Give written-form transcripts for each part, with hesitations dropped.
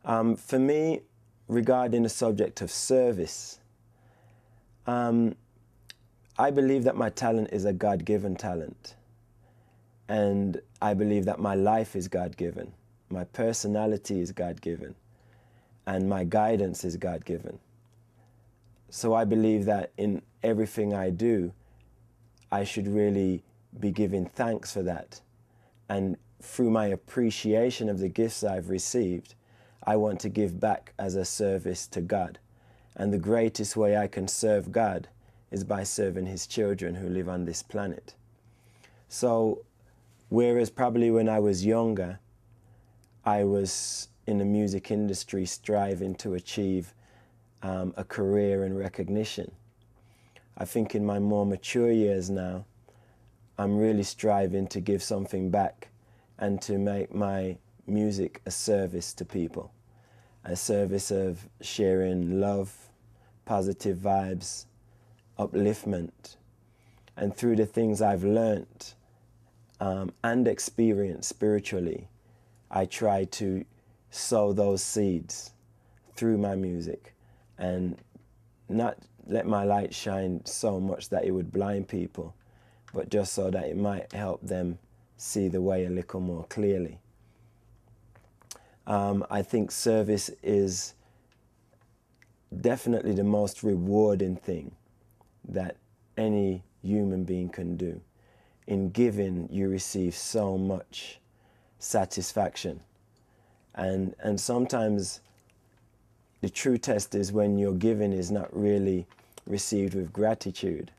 For me, regarding the subject of service, I believe that my talent is a God-given talent. And I believe that my life is God-given. My personality is God-given. And my guidance is God-given. So I believe that in everything I do, I should really be giving thanks for that. And through my appreciation of the gifts I've received, I want to give back as a service to God. And the greatest way I can serve God is by serving his children who live on this planet. So, whereas probably when I was younger, I was in the music industry striving to achieve a career and recognition, I think in my more mature years now, I'm really striving to give something back and to make my music a service to people, a service of sharing love, positive vibes, upliftment. And through the things I've learnt and experienced spiritually, I try to sow those seeds through my music and not let my light shine so much that it would blind people, but just so that it might help them see the way a little more clearly. I think service is definitely the most rewarding thing that any human being can do. In giving, you receive so much satisfaction. And sometimes the true test is when your giving is not really received with gratitude,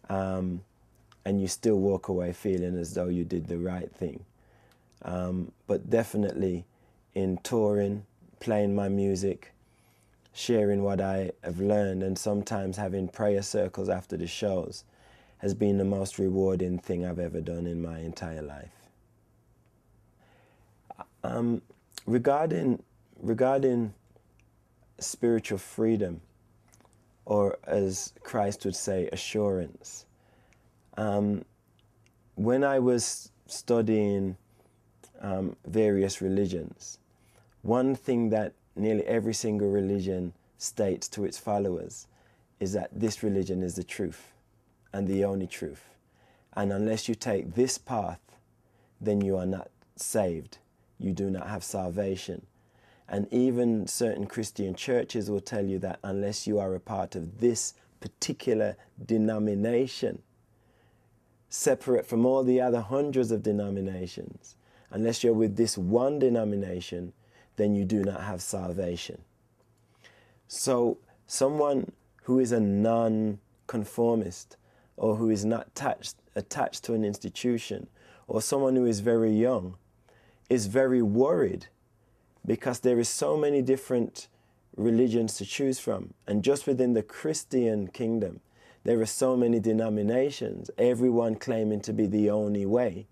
and you still walk away feeling as though you did the right thing. But definitely in touring, playing my music, sharing what I have learned, and sometimes having prayer circles after the shows has been the most rewarding thing I've ever done in my entire life. Regarding spiritual freedom, or as Christ would say, assurance, when I was studying various religions, one thing that nearly every single religion states to its followers is that this religion is the truth and the only truth. And unless you take this path, then you are not saved. You do not have salvation. And even certain Christian churches will tell you that unless you are a part of this particular denomination, separate from all the other hundreds of denominations, unless you're with this one denomination, then you do not have salvation. So someone who is a non-conformist, or who is not attached to an institution, or someone who is very young, is very worried because there is so many different religions to choose from. And just within the Christian kingdom, there are so many denominations, everyone claiming to be the only way,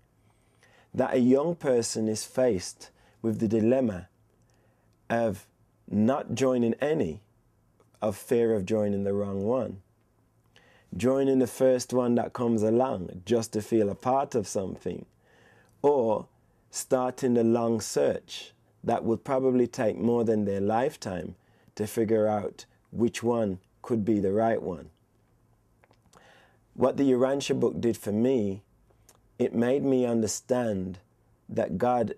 that a young person is faced with the dilemma of not joining any, of fear of joining the wrong one, joining the first one that comes along just to feel a part of something, or starting the long search that would probably take more than their lifetime to figure out which one could be the right one. What the Urantia book did for me, it made me understand that God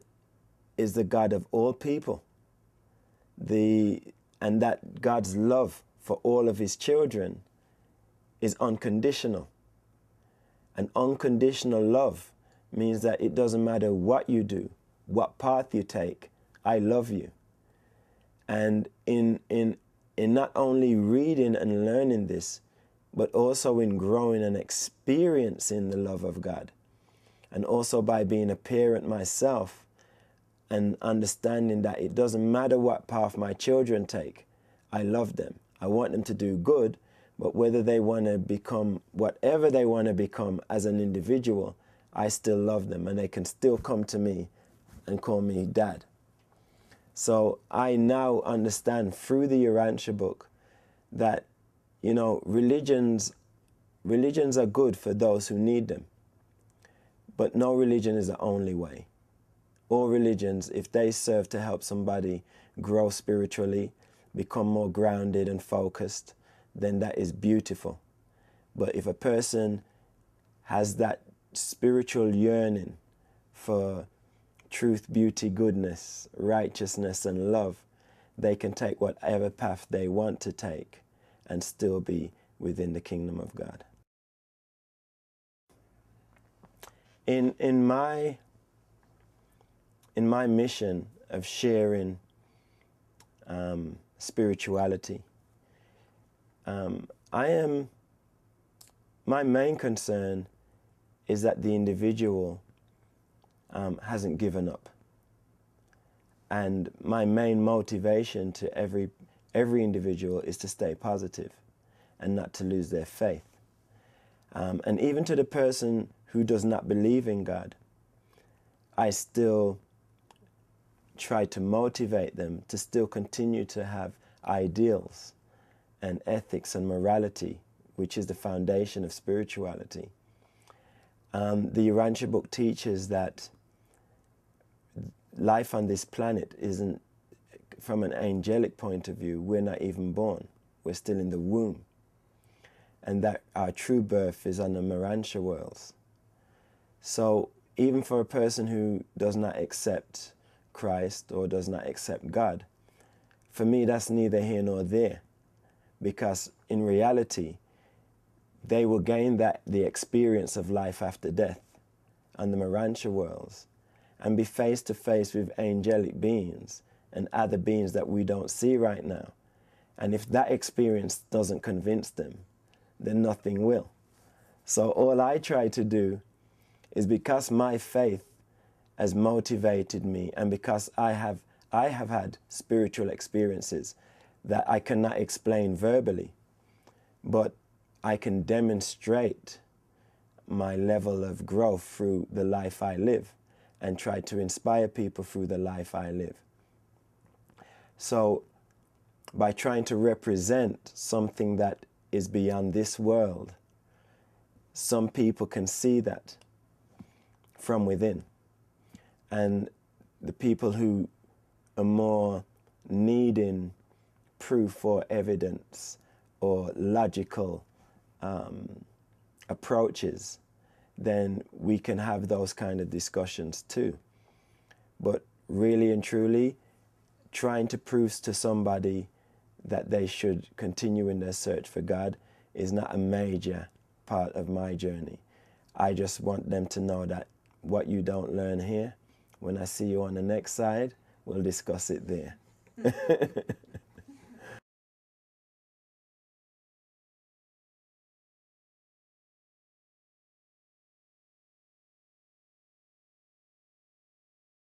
is the God of all people, and that God's love for all of his children is unconditional. And unconditional love means that it doesn't matter what you do, what path you take, I love you. And in not only reading and learning this, but also in growing and experiencing the love of God, and also by being a parent myself and understanding that it doesn't matter what path my children take, I love them. I want them to do good, but whether they want to become whatever they want to become as an individual, I still love them, and they can still come to me and call me Dad. So I now understand through the Urantia book that, you know, religions are good for those who need them, but no religion is the only way. all religions, if they serve to help somebody grow spiritually, become more grounded and focused, then that is beautiful. But if a person has that spiritual yearning for truth, beauty, goodness, righteousness, and love, they can take whatever path they want to take and still be within the kingdom of God. In my mission of sharing spirituality, my main concern is that the individual hasn't given up. And my main motivation to every individual is to stay positive and not to lose their faith. And even to the person who does not believe in God, I still try to motivate them to still continue to have ideals and ethics and morality, which is the foundation of spirituality. The Urantia book teaches that life on this planet isn't, from an angelic point of view, we're not even born. We're still in the womb. And that our true birth is on the Morantia worlds. So even for a person who does not accept Christ or does not accept God, for me that's neither here nor there. Because in reality, they will gain the experience of life after death on the Morantia worlds and be face to face with angelic beings and other beings that we don't see right now. And if that experience doesn't convince them, then nothing will. So all I try to do is, because my faith has motivated me and because I have had spiritual experiences that I cannot explain verbally, but I can demonstrate my level of growth through the life I live and try to inspire people through the life I live. So by trying to represent something that is beyond this world, some people can see that from within. And the people who are more needing proof or evidence or logical approaches, then we can have those kind of discussions too. But really and truly, trying to prove to somebody that they should continue in their search for God is not a major part of my journey. I just want them to know that what you don't learn here, when I see you on the next side, we'll discuss it there.